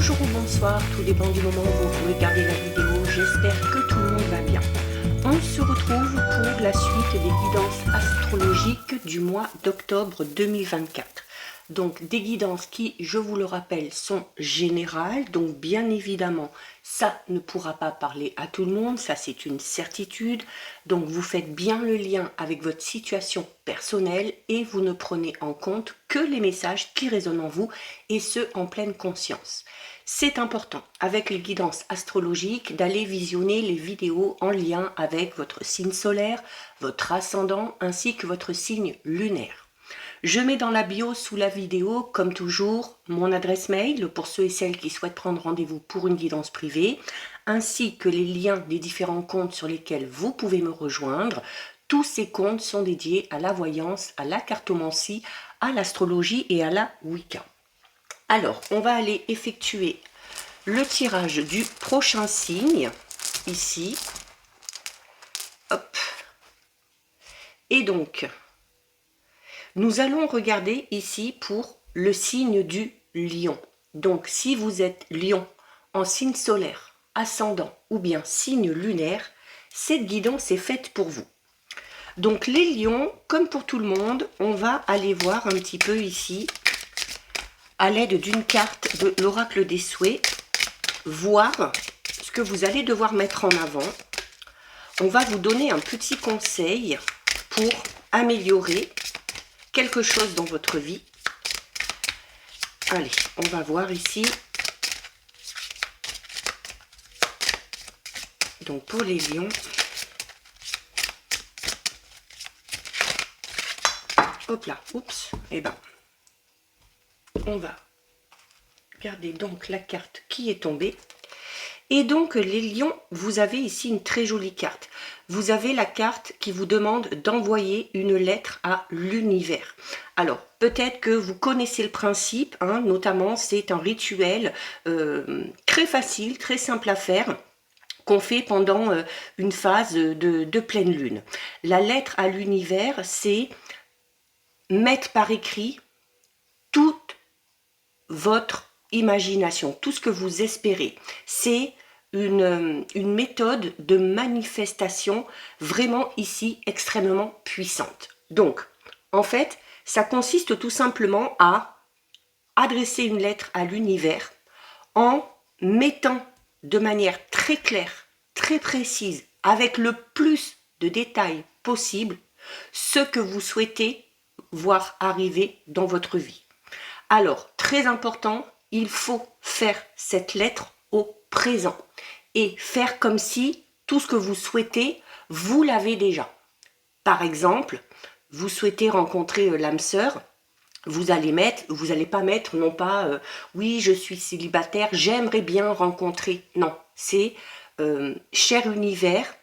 bonjour ou bonsoir, tout dépend du moment où vous regardez la vidéo, j'espère que tout le monde va bien. On se retrouve pour la suite des guidances astrologiques du mois d'octobre 2024. Donc des guidances qui, je vous le rappelle, sont générales, donc bien évidemment, ça ne pourra pas parler à tout le monde, ça c'est une certitude. Donc vous faites bien le lien avec votre situation personnelle et vous ne prenez en compte que les messages qui résonnent en vous et ce en pleine conscience. C'est important avec les guidances astrologiques d'aller visionner les vidéos en lien avec votre signe solaire, votre ascendant ainsi que votre signe lunaire. Je mets dans la bio sous la vidéo, comme toujours, mon adresse mail pour ceux et celles qui souhaitent prendre rendez-vous pour une guidance privée, ainsi que les liens des différents comptes sur lesquels vous pouvez me rejoindre. Tous ces comptes sont dédiés à la voyance, à la cartomancie, à l'astrologie et à la Wicca. Alors, on va aller effectuer le tirage du prochain signe, ici. Hop. Et donc, nous allons regarder ici pour le signe du lion. Donc, si vous êtes lion en signe solaire, ascendant ou bien signe lunaire, cette guidance est faite pour vous. Donc, les lions, comme pour tout le monde, on va aller voir un petit peu ici, à l'aide d'une carte de l'oracle des souhaits, voir ce que vous allez devoir mettre en avant. On va vous donner un petit conseil pour améliorer quelque chose dans votre vie. Allez, on va voir ici. Donc pour les lions, hop là, oups, et ben, on va garder donc la carte qui est tombée. Et donc les lions, vous avez ici une très jolie carte. Vous avez la carte qui vous demande d'envoyer une lettre à l'univers. Alors peut-être que vous connaissez le principe, hein, notamment c'est un rituel très facile, très simple à faire, qu'on fait pendant une phase de pleine lune. La lettre à l'univers, c'est mettre par écrit toute votre imagination, tout ce que vous espérez. C'est une méthode de manifestation vraiment ici extrêmement puissante. Donc, en fait, ça consiste tout simplement à adresser une lettre à l'univers en mettant de manière très claire, très précise, avec le plus de détails possible, ce que vous souhaitez voir arriver dans votre vie. Alors, très important, il faut faire cette lettre au présent et faire comme si tout ce que vous souhaitez, vous l'avez déjà. Par exemple, vous souhaitez rencontrer l'âme sœur, vous allez pas mettre non pas oui, je suis célibataire, j'aimerais bien rencontrer. Non, c'est cher univers,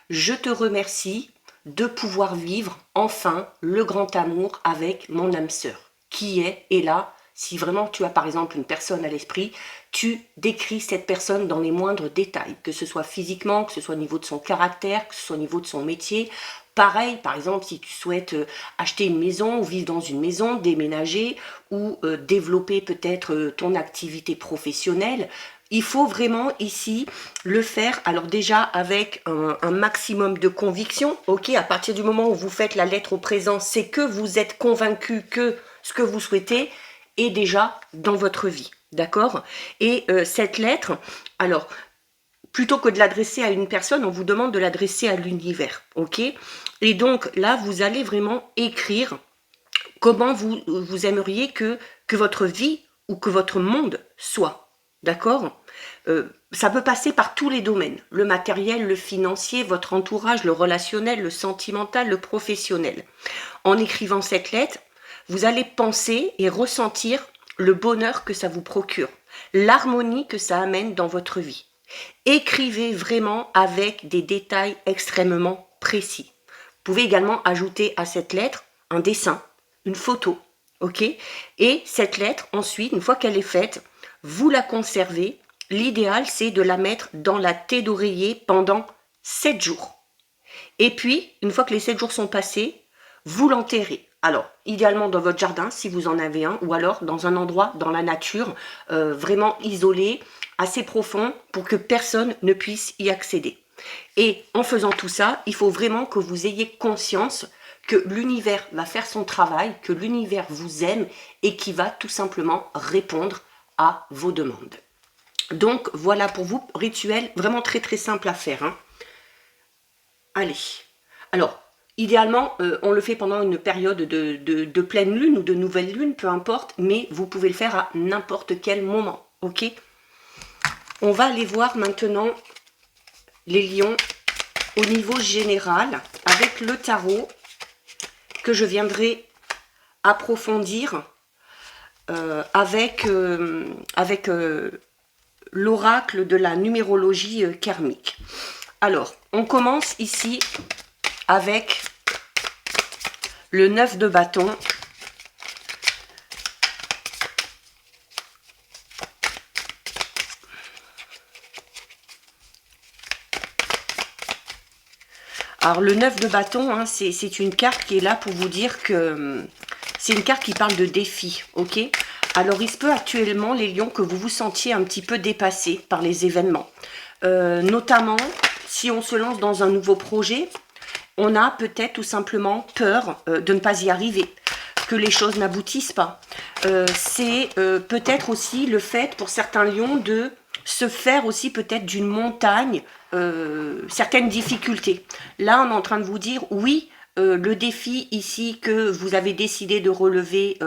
je te remercie de pouvoir vivre enfin le grand amour avec mon âme sœur qui est là. Si vraiment tu as par exemple une personne à l'esprit, tu décris cette personne dans les moindres détails, que ce soit physiquement, que ce soit au niveau de son caractère, que ce soit au niveau de son métier. Pareil, par exemple, si tu souhaites acheter une maison ou vivre dans une maison, déménager ou développer peut-être ton activité professionnelle, il faut vraiment ici le faire, alors déjà avec un maximum de conviction, ok, à partir du moment où vous faites la lettre au présent, c'est que vous êtes convaincu que ce que vous souhaitez est déjà dans votre vie, d'accord? Et cette lettre, alors, plutôt que de l'adresser à une personne, on vous demande de l'adresser à l'univers, ok? Et donc là, vous allez vraiment écrire comment vous aimeriez que votre vie ou que votre monde soit, d'accord? Ça peut passer par tous les domaines, le matériel, le financier, votre entourage, le relationnel, le sentimental, le professionnel. En écrivant cette lettre, vous allez penser et ressentir le bonheur que ça vous procure, l'harmonie que ça amène dans votre vie. Écrivez vraiment avec des détails extrêmement précis. Vous pouvez également ajouter à cette lettre un dessin, une photo, ok? Et cette lettre, ensuite, une fois qu'elle est faite, vous la conservez. L'idéal, c'est de la mettre dans la thé d'oreiller pendant 7 jours. Et puis, une fois que les 7 jours sont passés, vous l'enterrez. Alors, idéalement dans votre jardin, si vous en avez un, ou alors dans un endroit, dans la nature, vraiment isolé, assez profond, pour que personne ne puisse y accéder. Et en faisant tout ça, il faut vraiment que vous ayez conscience que l'univers va faire son travail, que l'univers vous aime et qui va tout simplement répondre à vos demandes. Donc, voilà pour vous, rituel vraiment très très simple à faire. Hein. Allez, alors, idéalement, on le fait pendant une période de pleine lune ou de nouvelle lune, peu importe, mais vous pouvez le faire à n'importe quel moment, ok? On va aller voir maintenant les lions au niveau général avec le tarot que je viendrai approfondir avec l'oracle de la numérologie karmique. Alors, on commence ici avec le 9 de bâton. Alors, le 9 de bâton, hein, c'est une carte qui est là pour vous dire que c'est une carte qui parle de défi, ok? Alors, il se peut actuellement, les lions, que vous vous sentiez un petit peu dépassé par les événements. Notamment, si on se lance dans un nouveau projet, on a peut-être tout simplement peur de ne pas y arriver, que les choses n'aboutissent pas. C'est peut-être aussi le fait pour certains lions de se faire aussi peut-être d'une montagne certaines difficultés. Là, on est en train de vous dire, oui, le défi ici que vous avez décidé de relever,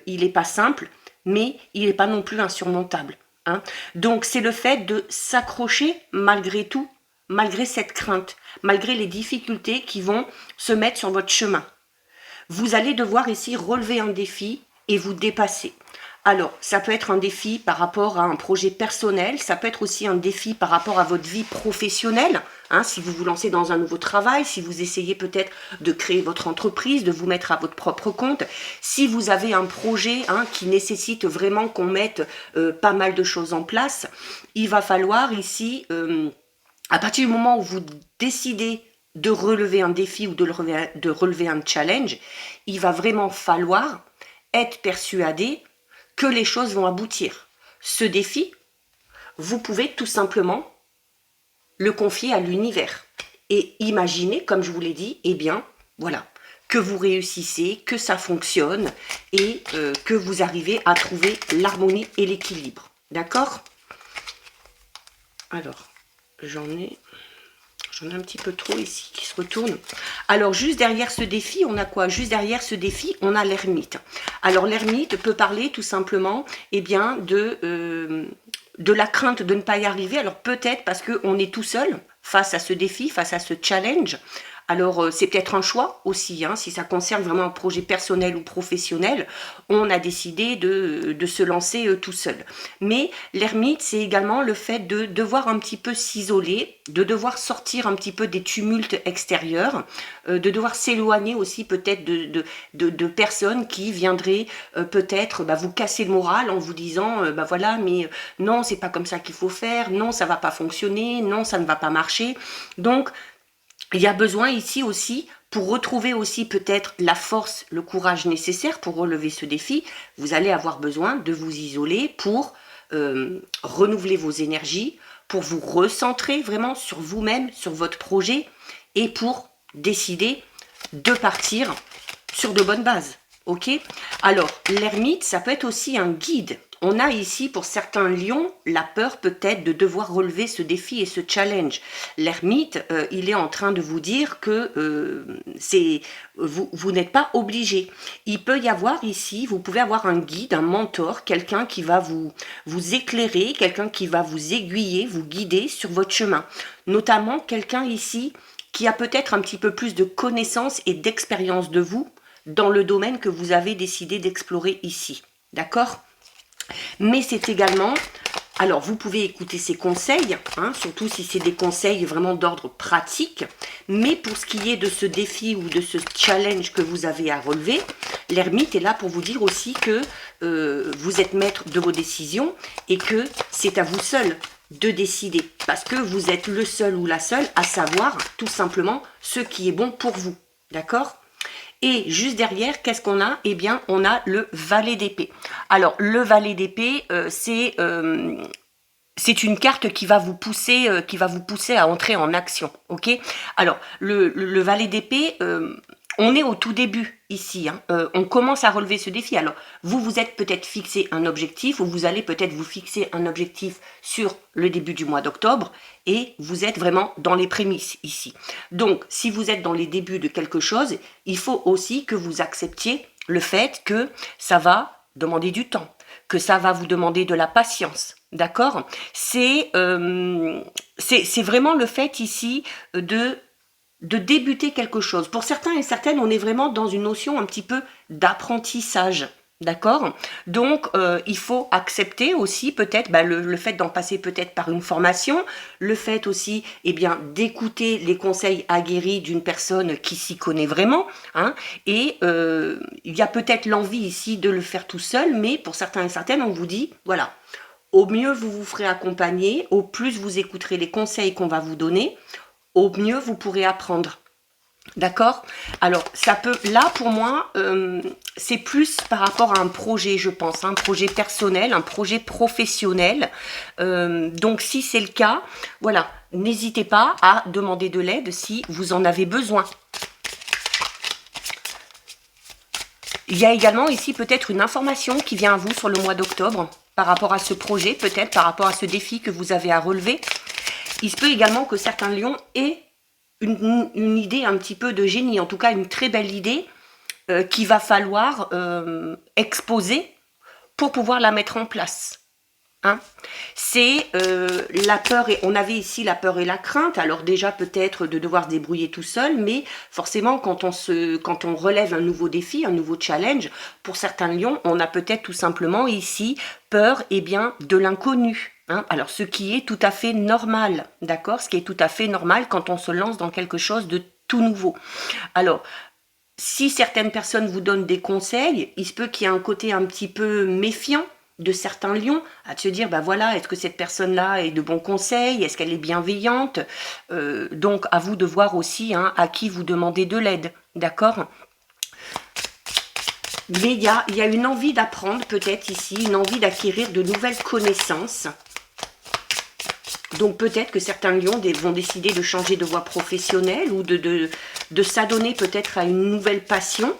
il n'est pas simple, mais il n'est pas non plus insurmontable. Hein. Donc, c'est le fait de s'accrocher malgré tout, malgré cette crainte, malgré les difficultés qui vont se mettre sur votre chemin. Vous allez devoir ici relever un défi et vous dépasser. Alors, ça peut être un défi par rapport à un projet personnel, ça peut être aussi un défi par rapport à votre vie professionnelle, hein, si vous vous lancez dans un nouveau travail, si vous essayez peut-être de créer votre entreprise, de vous mettre à votre propre compte, si vous avez un projet hein, qui nécessite vraiment qu'on mette pas mal de choses en place, il va falloir ici, à partir du moment où vous décidez de relever un défi ou de relever un challenge, il va vraiment falloir être persuadé que les choses vont aboutir. Ce défi, vous pouvez tout simplement le confier à l'univers. Et imaginez, comme je vous l'ai dit, eh bien, voilà, que vous réussissez, que ça fonctionne et que vous arrivez à trouver l'harmonie et l'équilibre. D'accord? Alors, j'en ai un petit peu trop ici qui se retourne. Alors, juste derrière ce défi, on a quoi? Juste derrière ce défi, on a l'ermite. Alors, l'ermite peut parler tout simplement eh bien, de la crainte de ne pas y arriver. Alors, peut-être parce qu'on est tout seul face à ce défi, face à ce challenge. Alors, c'est peut-être un choix aussi, hein, si ça concerne vraiment un projet personnel ou professionnel, on a décidé de se lancer tout seul. Mais l'ermite, c'est également le fait de devoir un petit peu s'isoler, de devoir sortir un petit peu des tumultes extérieurs, de devoir s'éloigner aussi peut-être de personnes qui viendraient peut-être vous casser le moral en vous disant, voilà, mais non, c'est pas comme ça qu'il faut faire, non, ça va pas fonctionner, non, ça ne va pas marcher. Donc, il y a besoin ici aussi, pour retrouver aussi peut-être la force, le courage nécessaire pour relever ce défi, vous allez avoir besoin de vous isoler pour renouveler vos énergies, pour vous recentrer vraiment sur vous-même, sur votre projet et pour décider de partir sur de bonnes bases. Ok? Alors, l'ermite, ça peut être aussi un guide. On a ici, pour certains lions, la peur peut-être de devoir relever ce défi et ce challenge. L'ermite, il est en train de vous dire que vous n'êtes pas obligé. Il peut y avoir ici, vous pouvez avoir un guide, un mentor, quelqu'un qui va vous éclairer, quelqu'un qui va vous aiguiller, vous guider sur votre chemin. Notamment quelqu'un ici qui a peut-être un petit peu plus de connaissances et d'expérience de vous dans le domaine que vous avez décidé d'explorer ici. D'accord ? Mais c'est également, alors vous pouvez écouter ces conseils, hein, surtout si c'est des conseils vraiment d'ordre pratique, mais pour ce qui est de ce défi ou de ce challenge que vous avez à relever, l'ermite est là pour vous dire aussi que vous êtes maître de vos décisions et que c'est à vous seul de décider, parce que vous êtes le seul ou la seule à savoir tout simplement ce qui est bon pour vous, d'accord ? Et juste derrière, qu'est-ce qu'on a? Eh bien, on a le valet d'épée. Alors, le valet d'épée, c'est une carte qui va vous pousser, à entrer en action, ok? Alors, le valet d'épée, on est au tout début ici, hein. On commence à relever ce défi. Alors, vous vous êtes peut-être fixé un objectif, ou vous allez peut-être vous fixer un objectif sur le début du mois d'octobre, et vous êtes vraiment dans les prémices ici. Donc, si vous êtes dans les débuts de quelque chose, il faut aussi que vous acceptiez le fait que ça va demander du temps, que ça va vous demander de la patience, d'accord? C'est vraiment le fait ici de débuter quelque chose. Pour certains et certaines, on est vraiment dans une notion un petit peu d'apprentissage. D'accord? Donc, il faut accepter aussi peut-être le fait d'en passer peut-être par une formation, le fait aussi d'écouter les conseils aguerris d'une personne qui s'y connaît vraiment, hein, et il y a peut-être l'envie ici de le faire tout seul, mais pour certains et certaines, on vous dit, voilà, au mieux vous vous ferez accompagner, au plus vous écouterez les conseils qu'on va vous donner, au mieux vous pourrez apprendre. D'accord? Alors, ça peut, là pour moi, c'est plus par rapport à un projet, je pense, un projet personnel, un projet professionnel. Donc, si c'est le cas, voilà, n'hésitez pas à demander de l'aide si vous en avez besoin. Il y a également ici peut-être une information qui vient à vous sur le mois d'octobre, par rapport à ce projet, peut-être par rapport à ce défi que vous avez à relever. Il se peut également que certains lions aient une idée un petit peu de génie, en tout cas une très belle idée qu'il va falloir exposer pour pouvoir la mettre en place. Hein, c'est la peur, et on avait ici la peur et la crainte. Alors déjà peut-être de devoir se débrouiller tout seul, mais forcément quand on relève un nouveau défi, un nouveau challenge, pour certains lions, on a peut-être tout simplement ici peur de l'inconnu. Hein, alors ce qui est tout à fait normal, d'accord? Ce qui est tout à fait normal quand on se lance dans quelque chose de tout nouveau. Alors, si certaines personnes vous donnent des conseils, il se peut qu'il y ait un côté un petit peu méfiant de certains lions, à se dire, voilà, est-ce que cette personne-là est de bons conseils, est-ce qu'elle est bienveillante, donc à vous de voir aussi à qui vous demandez de l'aide, d'accord? Mais il y a une envie d'apprendre peut-être ici, une envie d'acquérir de nouvelles connaissances. Donc peut-être que certains lions vont décider de changer de voie professionnelle ou de s'adonner peut-être à une nouvelle passion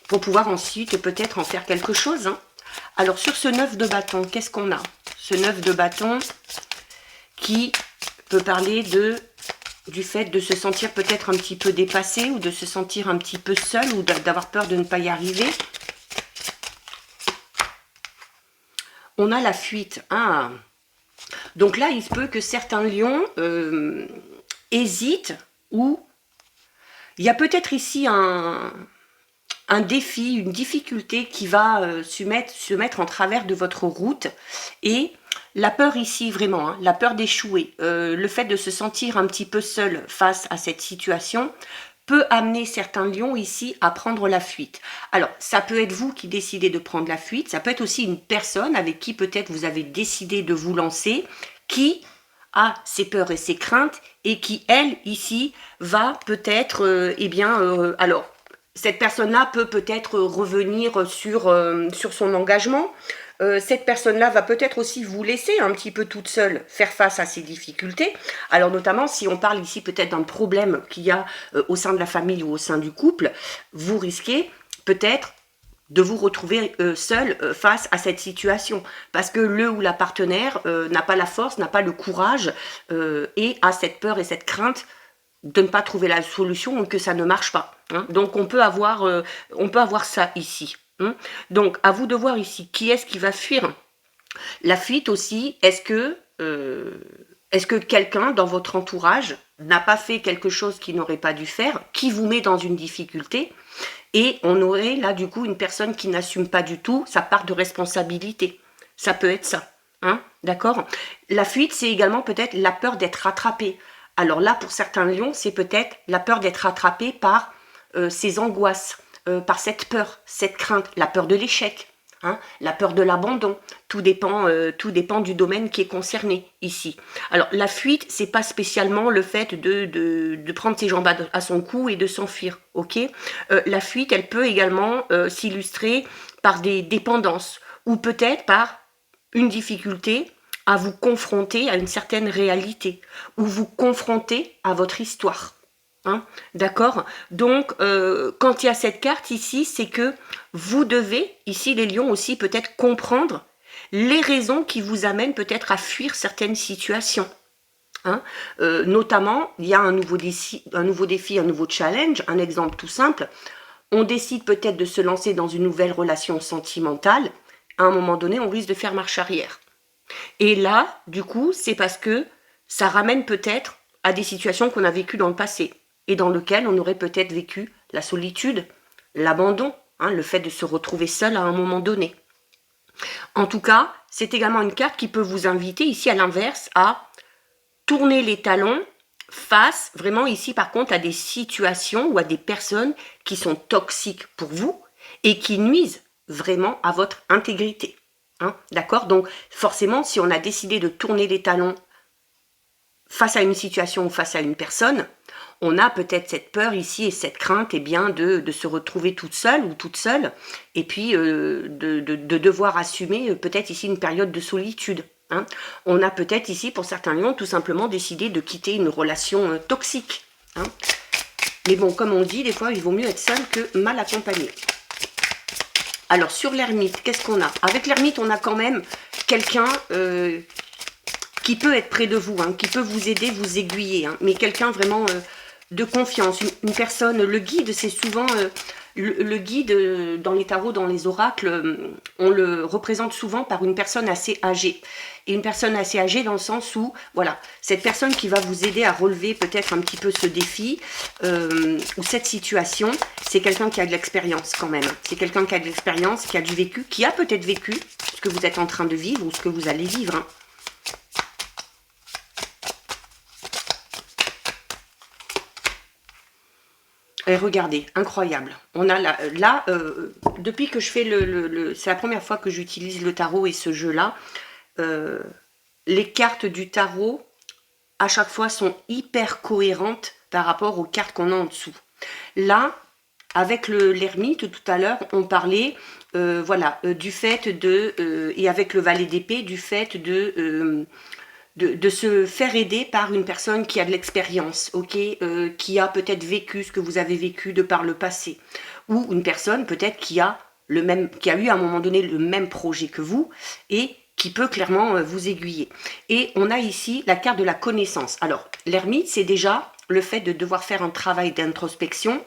pour pouvoir ensuite peut-être en faire quelque chose, hein. Alors, sur ce 9 de bâton, qu'est-ce qu'on a? Ce 9 de bâton qui peut parler du fait de se sentir peut-être un petit peu dépassé ou de se sentir un petit peu seul ou d'avoir peur de ne pas y arriver. On a la fuite. Ah. Donc là, il se peut que certains lions hésitent ou il y a peut-être ici un défi, une difficulté qui va se mettre en travers de votre route, et la peur ici vraiment, hein, la peur d'échouer, le fait de se sentir un petit peu seul face à cette situation peut amener certains lions ici à prendre la fuite. Alors ça peut être vous qui décidez de prendre la fuite, ça peut être aussi une personne avec qui peut-être vous avez décidé de vous lancer, qui a ses peurs et ses craintes et qui elle ici va peut-être alors cette personne-là peut peut-être revenir sur son engagement. Cette personne-là va peut-être aussi vous laisser un petit peu toute seule faire face à ces difficultés. Alors notamment, si on parle ici peut-être d'un problème qu'il y a au sein de la famille ou au sein du couple, vous risquez peut-être de vous retrouver seul face à cette situation. Parce que le ou la partenaire n'a pas la force, n'a pas le courage et a cette peur et cette crainte de ne pas trouver la solution ou que ça ne marche pas. Hein. Donc on peut avoir ça ici. Hein. Donc à vous de voir ici qui est-ce qui va fuir. La fuite aussi, est-ce que quelqu'un dans votre entourage n'a pas fait quelque chose qu'il n'aurait pas dû faire, qui vous met dans une difficulté, et on aurait là du coup une personne qui n'assume pas du tout sa part de responsabilité. Ça peut être ça. Hein, d'accord? La fuite, c'est également peut-être la peur d'être rattrapé. Alors là, pour certains lions, c'est peut-être la peur d'être rattrapé par ces angoisses, par cette peur, cette crainte, la peur de l'échec. Hein, la peur de l'abandon, tout dépend du domaine qui est concerné ici. Alors la fuite, c'est pas spécialement le fait de prendre ses jambes à son cou et de s'enfuir, ok. La fuite, elle peut également s'illustrer par des dépendances ou peut-être par une difficulté à vous confronter à une certaine réalité ou vous confronter à votre histoire. Hein, d'accord. Donc, quand il y a cette carte ici, c'est que vous devez, ici les lions aussi, peut-être comprendre les raisons qui vous amènent peut-être à fuir certaines situations. Hein, notamment, il y a un nouveau défi, un nouveau challenge. Un exemple tout simple, on décide peut-être de se lancer dans une nouvelle relation sentimentale. À un moment donné, on risque de faire marche arrière. Et là, du coup, c'est parce que ça ramène peut-être à des situations qu'on a vécues dans le passé et dans lesquelles on aurait peut-être vécu la solitude, l'abandon, hein, le fait de se retrouver seul à un moment donné. En tout cas, c'est également une carte qui peut vous inviter ici à l'inverse à tourner les talons face vraiment ici par contre à des situations ou à des personnes qui sont toxiques pour vous et qui nuisent vraiment à votre intégrité. Hein, d'accord. Donc forcément, si on a décidé de tourner les talons face à une situation ou face à une personne, on a peut-être cette peur ici et cette crainte de se retrouver toute seule ou toute seule et puis de devoir assumer peut-être ici une période de solitude. Hein. On a peut-être ici pour certains lions tout simplement décidé de quitter une relation toxique. Hein. Mais bon, comme on dit, des fois il vaut mieux être seul que mal accompagné. Alors, sur l'ermite, qu'est-ce qu'on a? Avec l'ermite, on a quand même quelqu'un qui peut être près de vous, hein, qui peut vous aider, vous aiguiller, hein, mais quelqu'un vraiment de confiance, une personne. Le guide, c'est souvent le guide dans les tarots, dans les oracles, on le représente souvent par une personne assez âgée. Et une personne assez âgée dans le sens où, voilà, cette personne qui va vous aider à relever peut-être un petit peu ce défi ou cette situation, c'est quelqu'un qui a de l'expérience quand même. C'est quelqu'un qui a de l'expérience, qui a du vécu, qui a peut-être vécu ce que vous êtes en train de vivre ou ce que vous allez vivre. Hein. Et regardez, incroyable. On a là depuis que je fais c'est la première fois que j'utilise le tarot et ce jeu-là. Les cartes du tarot, à chaque fois, sont hyper cohérentes par rapport aux cartes qu'on a en dessous. Là, avec l'ermite, tout à l'heure, on parlait voilà, du fait et avec le valet d'épée, du fait de se faire aider par une personne qui a de l'expérience, ok, qui a peut-être vécu ce que vous avez vécu de par le passé, ou une personne peut-être qui a eu à un moment donné le même projet que vous et qui peut clairement vous aiguiller. Et on a ici la carte de la connaissance. Alors, l'ermite, c'est déjà le fait de devoir faire un travail d'introspection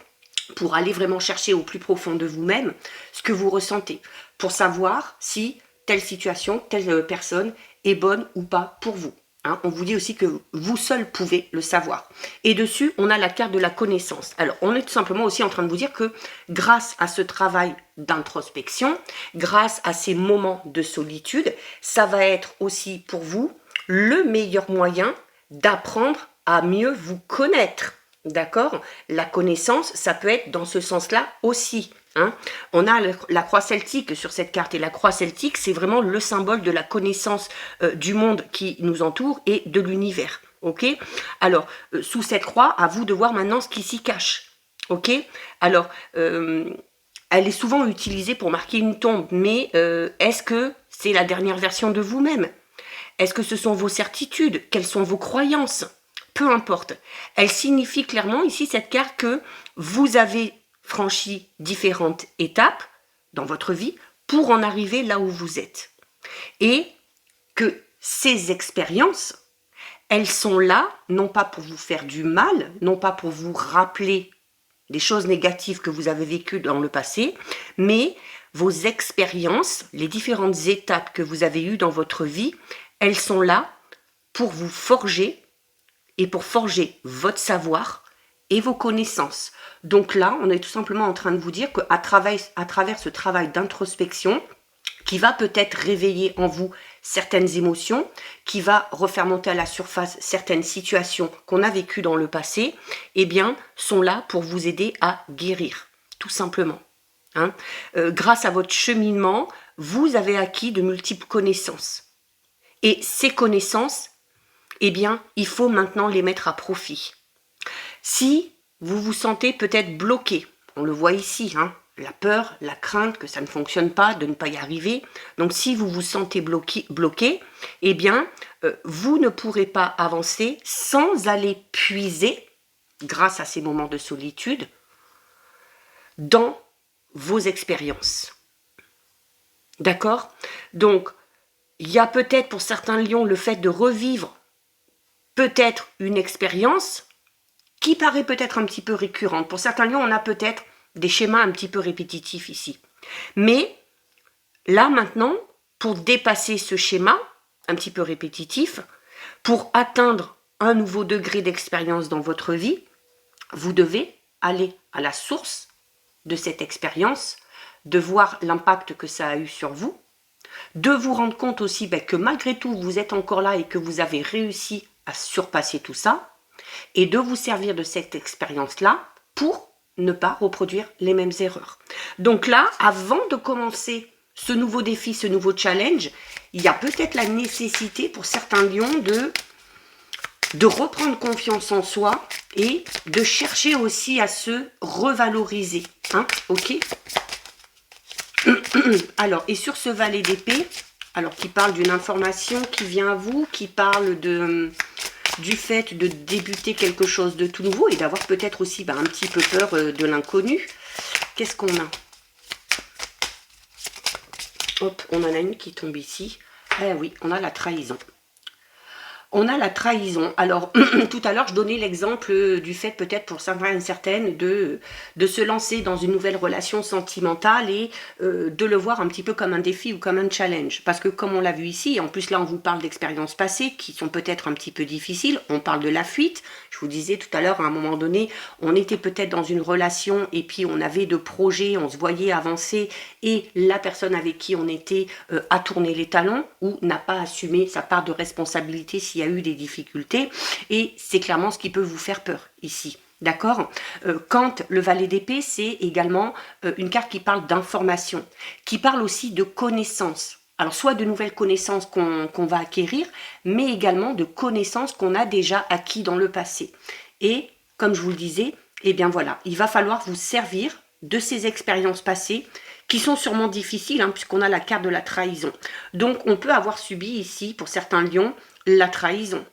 pour aller vraiment chercher au plus profond de vous-même ce que vous ressentez, pour savoir si telle situation, telle personne est bonne ou pas pour vous. Hein, on vous dit aussi que vous seul pouvez le savoir. Et dessus, on a la carte de la connaissance. Alors, on est tout simplement aussi en train de vous dire que grâce à ce travail d'introspection, grâce à ces moments de solitude, ça va être aussi pour vous le meilleur moyen d'apprendre à mieux vous connaître. D'accord? La connaissance, ça peut être dans ce sens-là aussi. Hein, on a la croix celtique sur cette carte et la croix celtique, c'est vraiment le symbole de la connaissance du monde qui nous entoure et de l'univers. Ok? Alors, sous cette croix, à vous de voir maintenant ce qui s'y cache. Ok? Alors, elle est souvent utilisée pour marquer une tombe, mais est-ce que c'est la dernière version de vous-même? Est-ce que ce sont vos certitudes? Quelles sont vos croyances? Peu importe. Elle signifie clairement ici cette carte que vous avez franchi différentes étapes dans votre vie pour en arriver là où vous êtes. Et que ces expériences, elles sont là, non pas pour vous faire du mal, non pas pour vous rappeler des choses négatives que vous avez vécues dans le passé, mais vos expériences, les différentes étapes que vous avez eues dans votre vie, elles sont là pour vous forger et pour forger votre savoir et vos connaissances. Donc là, on est tout simplement en train de vous dire qu'à travers ce travail d'introspection, qui va peut-être réveiller en vous certaines émotions, qui va refaire monter à la surface certaines situations qu'on a vécues dans le passé, eh bien, sont là pour vous aider à guérir, tout simplement. hein. Grâce à votre cheminement, vous avez acquis de multiples connaissances. Et ces connaissances, eh bien, il faut maintenant les mettre à profit. Si vous vous sentez peut-être bloqué, on le voit ici, hein, la peur, la crainte que ça ne fonctionne pas, de ne pas y arriver. Donc si vous vous sentez bloqué, eh bien, vous ne pourrez pas avancer sans aller puiser, grâce à ces moments de solitude, dans vos expériences. D'accord? Donc, il y a peut-être pour certains lions le fait de revivre peut-être une expérience qui paraît peut-être un petit peu récurrente. Pour certains lions, on a peut-être des schémas un petit peu répétitifs ici. Mais là, maintenant, pour dépasser ce schéma un petit peu répétitif, pour atteindre un nouveau degré d'expérience dans votre vie, vous devez aller à la source de cette expérience, de voir l'impact que ça a eu sur vous, de vous rendre compte aussi que malgré tout, vous êtes encore là et que vous avez réussi à surpasser tout ça, et de vous servir de cette expérience-là pour ne pas reproduire les mêmes erreurs. Donc là, avant de commencer ce nouveau défi, ce nouveau challenge, il y a peut-être la nécessité pour certains lions de reprendre confiance en soi et de chercher aussi à se revaloriser. Hein, ok? Alors, et sur ce valet d'épée, alors qui parle d'une information qui vient à vous, qui parle du fait de débuter quelque chose de tout nouveau et d'avoir peut-être aussi un petit peu peur de l'inconnu. Qu'est-ce qu'on a? Hop, on en a une qui tombe ici. Eh oui, on a la trahison. On a la trahison. Alors, tout à l'heure, je donnais l'exemple du fait peut-être pour certaines de se lancer dans une nouvelle relation sentimentale et de le voir un petit peu comme un défi ou comme un challenge. Parce que comme on l'a vu ici, en plus là, on vous parle d'expériences passées qui sont peut-être un petit peu difficiles. On parle de la fuite. Je vous disais tout à l'heure, à un moment donné, on était peut-être dans une relation et puis on avait de projets, on se voyait avancer et la personne avec qui on était a tourné les talons ou n'a pas assumé sa part de responsabilité s'il y a eu des difficultés, et c'est clairement ce qui peut vous faire peur ici. D'accord? Quand le valet d'épée, c'est également une carte qui parle d'information, qui parle aussi de connaissances. Alors, soit de nouvelles connaissances qu'on va acquérir, mais également de connaissances qu'on a déjà acquis dans le passé. Et, comme je vous le disais, eh bien voilà, il va falloir vous servir de ces expériences passées qui sont sûrement difficiles, hein, puisqu'on a la carte de la trahison. Donc, on peut avoir subi ici, pour certains lions, la trahison,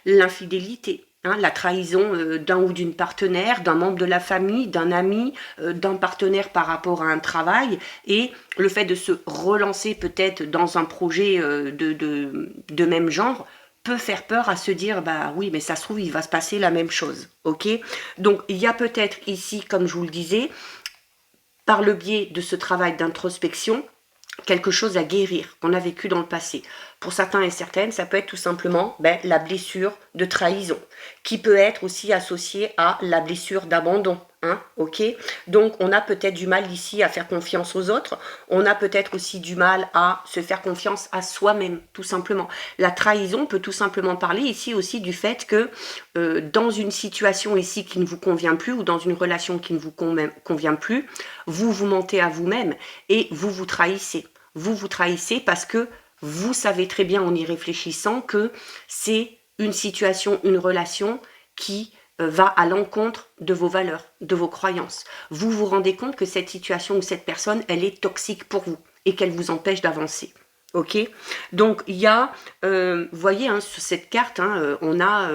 l'infidélité, hein, la trahison d'un ou d'une partenaire, d'un membre de la famille, d'un ami, d'un partenaire par rapport à un travail, et le fait de se relancer peut-être dans un projet de même genre peut faire peur à se dire, bah oui, mais ça se trouve, il va se passer la même chose, ok? Donc, il y a peut-être ici, comme je vous le disais, par le biais de ce travail d'introspection, quelque chose à guérir qu'on a vécu dans le passé. Pour certains et certaines, ça peut être tout simplement la blessure de trahison, qui peut être aussi associée à la blessure d'abandon. Hein, ok? Donc, on a peut-être du mal ici à faire confiance aux autres. On a peut-être aussi du mal à se faire confiance à soi-même, tout simplement. La trahison peut tout simplement parler ici aussi du fait que dans une situation ici qui ne vous convient plus ou dans une relation qui ne vous convient plus, vous vous mentez à vous-même et vous vous trahissez. Vous vous trahissez parce que vous savez très bien en y réfléchissant que c'est une situation, une relation qui va à l'encontre de vos valeurs, de vos croyances. Vous vous rendez compte que cette situation ou cette personne, elle est toxique pour vous et qu'elle vous empêche d'avancer. Ok? Donc il y a, vous voyez, hein, sur cette carte, hein, on a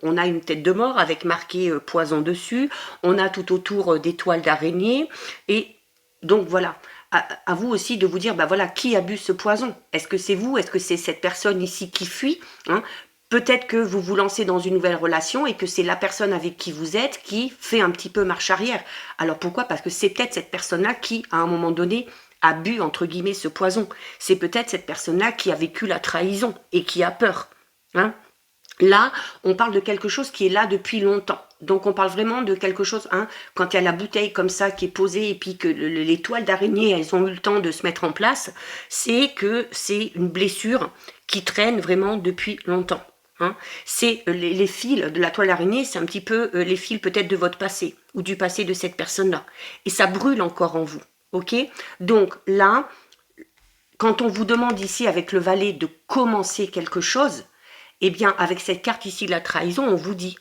une tête de mort avec marqué poison dessus. On a tout autour des toiles d'araignée et donc voilà. À vous aussi de vous dire, voilà, qui abuse ce poison? Est-ce que c'est vous? Est-ce que c'est cette personne ici qui fuit, hein? Peut-être que vous vous lancez dans une nouvelle relation et que c'est la personne avec qui vous êtes qui fait un petit peu marche arrière. Alors pourquoi? Parce que c'est peut-être cette personne-là qui, à un moment donné, a bu, entre guillemets, ce poison. C'est peut-être cette personne-là qui a vécu la trahison et qui a peur. Hein? Là, on parle de quelque chose qui est là depuis longtemps. Donc, on parle vraiment de quelque chose, hein, quand il y a la bouteille comme ça qui est posée et puis que les toiles d'araignée, elles ont eu le temps de se mettre en place, c'est que c'est une blessure qui traîne vraiment depuis longtemps. Hein. C'est les fils de la toile araignée, c'est un petit peu les fils peut-être de votre passé ou du passé de cette personne-là. Et ça brûle encore en vous. Ok? Donc là, quand on vous demande ici avec le valet de commencer quelque chose, eh bien avec cette carte ici de la trahison, on vous dit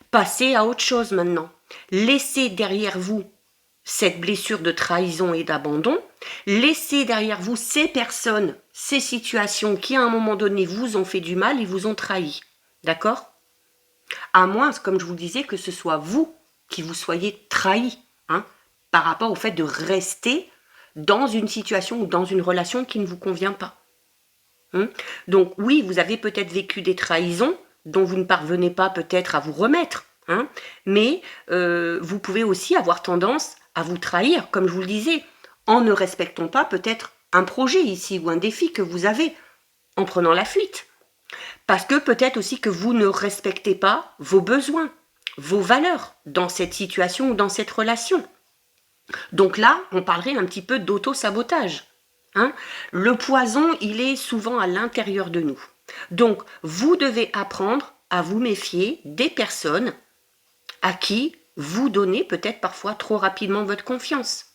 passez à autre chose maintenant. Laissez derrière vous cette blessure de trahison et d'abandon. Laissez derrière vous ces personnes, ces situations qui à un moment donné vous ont fait du mal et vous ont trahi. D'accord? À moins, comme je vous le disais, que ce soit vous qui vous soyez trahi, hein, par rapport au fait de rester dans une situation ou dans une relation qui ne vous convient pas. Hein. Donc oui, vous avez peut-être vécu des trahisons dont vous ne parvenez pas peut-être à vous remettre, hein, mais vous pouvez aussi avoir tendance à vous trahir, comme je vous le disais, en ne respectant pas peut-être un projet ici ou un défi que vous avez, en prenant la fuite. Parce que peut-être aussi que vous ne respectez pas vos besoins, vos valeurs dans cette situation ou dans cette relation. Donc là, on parlerait un petit peu d'auto-sabotage. Hein. Le poison, il est souvent à l'intérieur de nous. Donc, vous devez apprendre à vous méfier des personnes à qui vous donnez peut-être parfois trop rapidement votre confiance.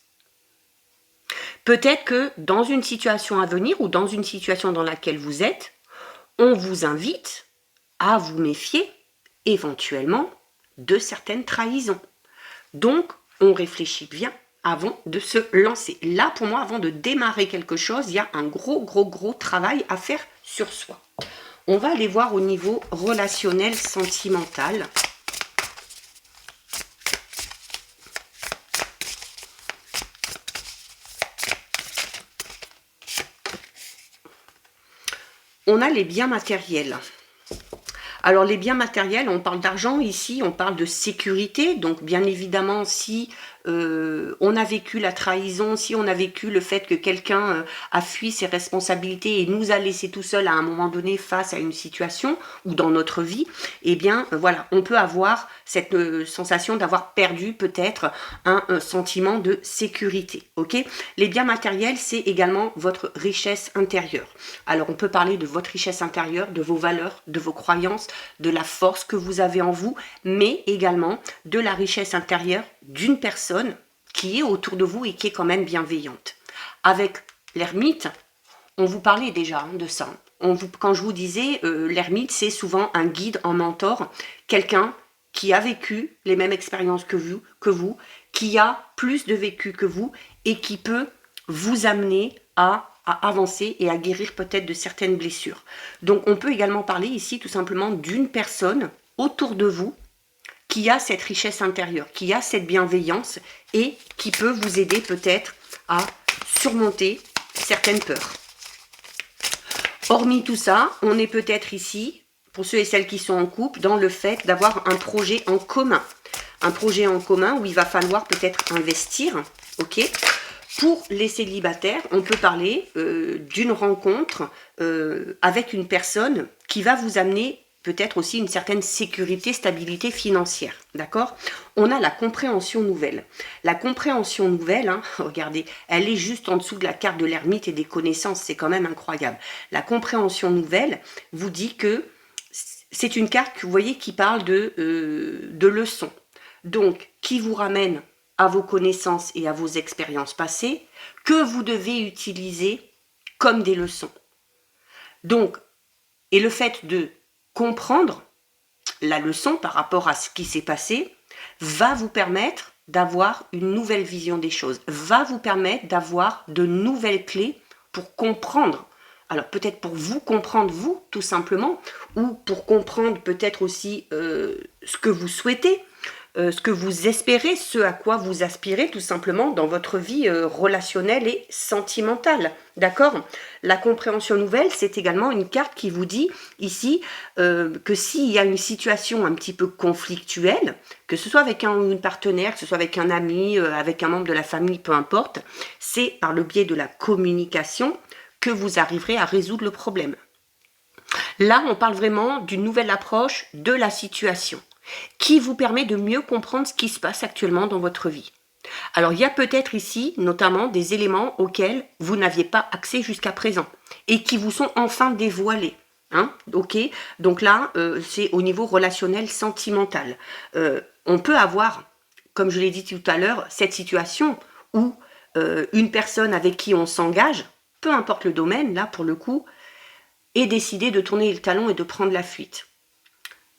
Peut-être que dans une situation à venir ou dans une situation dans laquelle vous êtes, on vous invite à vous méfier éventuellement de certaines trahisons. Donc, on réfléchit bien avant de se lancer. Là, pour moi, avant de démarrer quelque chose, il y a un gros travail à faire sur soi. On va aller voir au niveau relationnel, sentimental. On a les biens matériels. Alors les biens matériels, on parle d'argent ici, on parle de sécurité. Donc bien évidemment, si on a vécu la trahison, si on a vécu le fait que quelqu'un a fui ses responsabilités et nous a laissé tout seul à un moment donné face à une situation ou dans notre vie, eh bien voilà, on peut avoir cette sensation d'avoir perdu peut-être un sentiment de sécurité. Ok? Les biens matériels, c'est également votre richesse intérieure. Alors on peut parler de votre richesse intérieure, de vos valeurs, de vos croyances, de la force que vous avez en vous, mais également de la richesse intérieure d'une personne qui est autour de vous et qui est quand même bienveillante. Avec l'ermite, on vous parlait déjà de ça. Quand je vous disais, l'ermite, c'est souvent un guide, un mentor, quelqu'un qui a vécu les mêmes expériences que vous, qui a plus de vécu que vous et qui peut vous amener à avancer et à guérir peut-être de certaines blessures. Donc on peut également parler ici tout simplement d'une personne autour de vous qui a cette richesse intérieure, qui a cette bienveillance et qui peut vous aider peut-être à surmonter certaines peurs. Hormis tout ça, on est peut-être ici, pour ceux et celles qui sont en couple, dans le fait d'avoir un projet en commun. Un projet en commun où il va falloir peut-être investir, ok ? Pour les célibataires, on peut parler d'une rencontre avec une personne qui va vous amener peut-être aussi une certaine sécurité, stabilité financière, d'accord? On a la compréhension nouvelle. La compréhension nouvelle, hein, regardez, elle est juste en dessous de la carte de l'ermite et des connaissances, c'est quand même incroyable. La compréhension nouvelle vous dit que c'est une carte que vous voyez qui parle de leçons, donc qui vous ramène à vos connaissances et à vos expériences passées, que vous devez utiliser comme des leçons. Donc, et le fait de comprendre la leçon par rapport à ce qui s'est passé va vous permettre d'avoir une nouvelle vision des choses, va vous permettre d'avoir de nouvelles clés pour comprendre. Alors peut-être pour vous comprendre vous, tout simplement, ou pour comprendre peut-être aussi ce que vous souhaitez, ce que vous espérez, ce à quoi vous aspirez tout simplement dans votre vie relationnelle et sentimentale. D'accord? La compréhension nouvelle, c'est également une carte qui vous dit ici que s'il y a une situation un petit peu conflictuelle, que ce soit avec une partenaire, que ce soit avec un ami, avec un membre de la famille, peu importe, c'est par le biais de la communication que vous arriverez à résoudre le problème. Là, on parle vraiment d'une nouvelle approche de la situation qui vous permet de mieux comprendre ce qui se passe actuellement dans votre vie. Alors, il y a peut-être ici, notamment, des éléments auxquels vous n'aviez pas accès jusqu'à présent et qui vous sont enfin dévoilés. Hein, ok, donc là, c'est au niveau relationnel, sentimental. On peut avoir, comme je l'ai dit tout à l'heure, cette situation où une personne avec qui on s'engage, peu importe le domaine, là pour le coup, est décidé de tourner le talon et de prendre la fuite.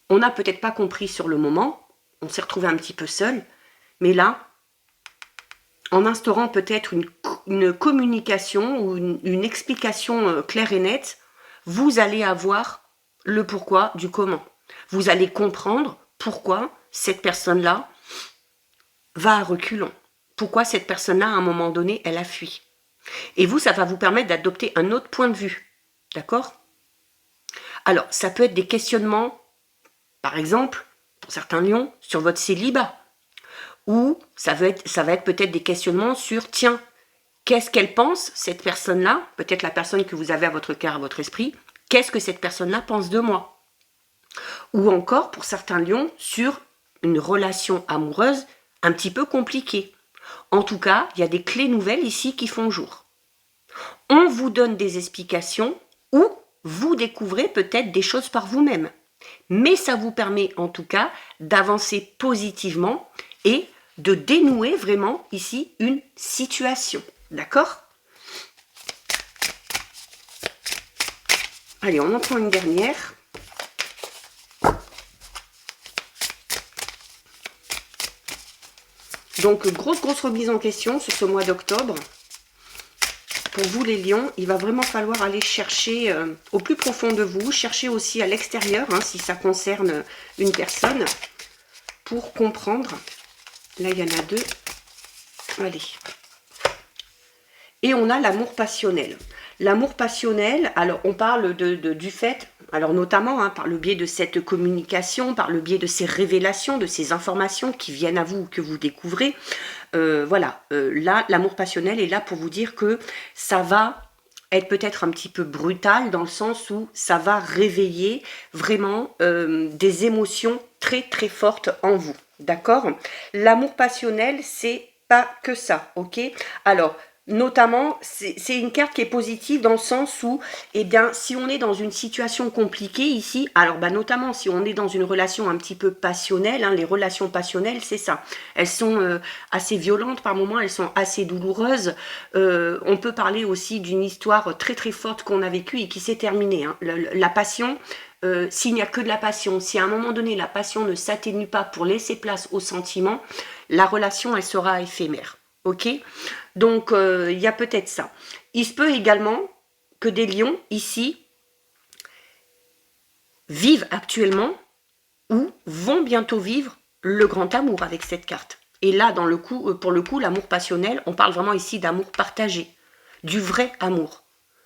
On n'a peut-être pas compris sur le moment, on s'est retrouvé un petit peu seul, mais là, en instaurant peut-être une communication ou une explication claire et nette, vous allez avoir le pourquoi du comment. Vous allez comprendre pourquoi cette personne-là va à reculons. Pourquoi cette personne-là, à un moment donné, elle a fui. Et vous, ça va vous permettre d'adopter un autre point de vue. D'accord? Alors, ça peut être des questionnements, par exemple, pour certains lions, sur votre célibat. Ou ça va être peut-être des questionnements sur, tiens, qu'est-ce qu'elle pense, cette personne-là, peut-être la personne que vous avez à votre cœur, à votre esprit, qu'est-ce que cette personne-là pense de moi? Ou encore, pour certains lions, sur une relation amoureuse un petit peu compliquée. En tout cas, il y a des clés nouvelles ici qui font jour. On vous donne des explications ou vous découvrez peut-être des choses par vous-même. Mais ça vous permet en tout cas d'avancer positivement et de dénouer vraiment ici une situation. D'accord? Allez, on en prend une dernière. Donc, grosse remise en question sur ce mois d'octobre. Pour vous les lions, il va vraiment falloir aller chercher au plus profond de vous, chercher aussi à l'extérieur, hein, si ça concerne une personne, pour comprendre. Là, il y en a deux. Allez. Et on a l'amour passionnel. L'amour passionnel, alors on parle du fait, alors notamment hein, par le biais de cette communication, par le biais de ces révélations, de ces informations qui viennent à vous, que vous découvrez. Voilà, là, l'amour passionnel est là pour vous dire que ça va être peut-être un petit peu brutal dans le sens où ça va réveiller vraiment des émotions très très fortes en vous. D'accord? L'amour passionnel, c'est pas que ça, ok? Alors, notamment, c'est une carte qui est positive dans le sens où, eh bien, si on est dans une situation compliquée ici, alors bah, notamment si on est dans une relation un petit peu passionnelle, hein, les relations passionnelles, c'est ça. Elles sont assez violentes par moments, elles sont assez douloureuses. On peut parler aussi d'une histoire très très forte qu'on a vécue et qui s'est terminée. Hein. La passion, s'il n'y a que de la passion, si à un moment donné la passion ne s'atténue pas pour laisser place au sentiment, la relation, elle sera éphémère. Ok? Donc, il y a peut-être ça. Il se peut également que des lions, ici, vivent actuellement ou vont bientôt vivre le grand amour avec cette carte. Et là, pour le coup, l'amour passionnel, on parle vraiment ici d'amour partagé, du vrai amour,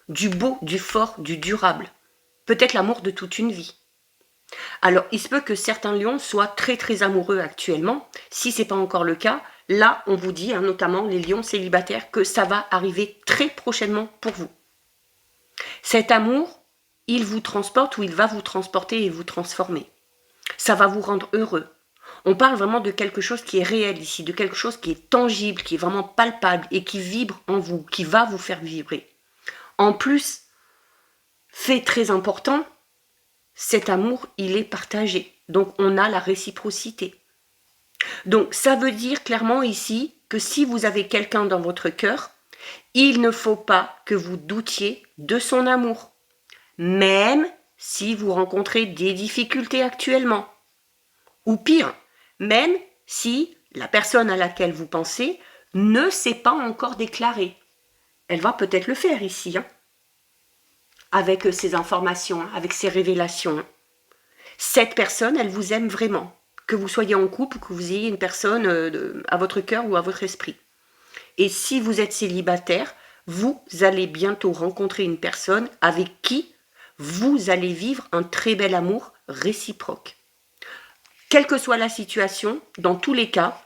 du beau, du fort, du durable. Peut-être l'amour de toute une vie. Alors, il se peut que certains lions soient très très amoureux actuellement. Si ce n'est pas encore le cas, là, on vous dit, hein, notamment les lions célibataires, que ça va arriver très prochainement pour vous. Cet amour, il vous transporte ou il va vous transporter et vous transformer. Ça va vous rendre heureux. On parle vraiment de quelque chose qui est réel ici, de quelque chose qui est tangible, qui est vraiment palpable et qui vibre en vous, qui va vous faire vibrer. En plus, fait très important, cet amour, il est partagé. Donc, on a la réciprocité. Donc, ça veut dire clairement ici que si vous avez quelqu'un dans votre cœur, il ne faut pas que vous doutiez de son amour. Même si vous rencontrez des difficultés actuellement. Ou pire, même si la personne à laquelle vous pensez ne s'est pas encore déclarée. Elle va peut-être le faire ici, hein, avec ces informations, hein, avec ces révélations. Hein. Cette personne, elle vous aime vraiment. Que vous soyez en couple ou que vous ayez une personne à votre cœur ou à votre esprit. Et si vous êtes célibataire, vous allez bientôt rencontrer une personne avec qui vous allez vivre un très bel amour réciproque. Quelle que soit la situation, dans tous les cas,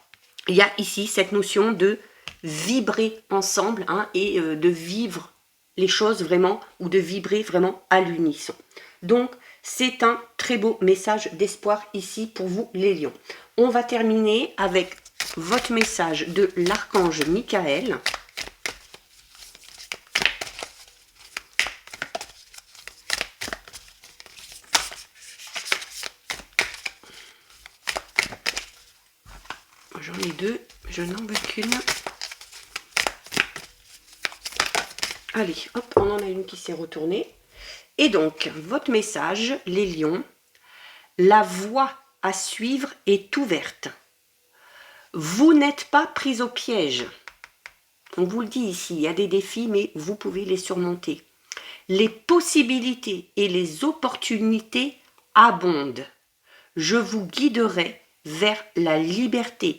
il y a ici cette notion de vibrer ensemble hein, et de vivre les choses vraiment ou de vibrer vraiment à l'unisson. Donc, c'est un très beau message d'espoir ici pour vous les lions. On va terminer avec votre message de l'archange Michael. je n'en veux qu'une. Allez, hop, on en a une qui s'est retournée. Et donc, votre message, les lions, la voie à suivre est ouverte. Vous n'êtes pas pris au piège. On vous le dit ici, il y a des défis, mais vous pouvez les surmonter. Les possibilités et les opportunités abondent. Je vous guiderai vers la liberté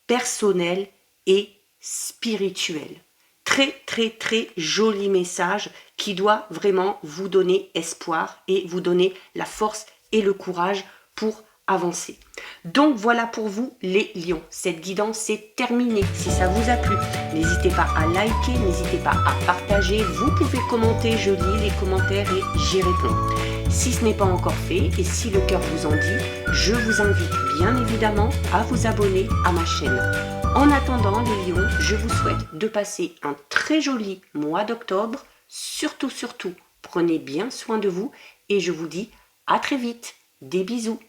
personnelle et spirituelle. Très, très, très joli message qui doit vraiment vous donner espoir et vous donner la force et le courage pour avancer. Donc voilà pour vous les lions. Cette guidance est terminée. Si ça vous a plu, n'hésitez pas à liker, n'hésitez pas à partager. Vous pouvez commenter, je lis les commentaires et j'y réponds. Si ce n'est pas encore fait et si le cœur vous en dit, je vous invite bien évidemment à vous abonner à ma chaîne. En attendant les lions, je vous souhaite de passer un très joli mois d'octobre. Surtout, prenez bien soin de vous et je vous dis à très vite. Des bisous.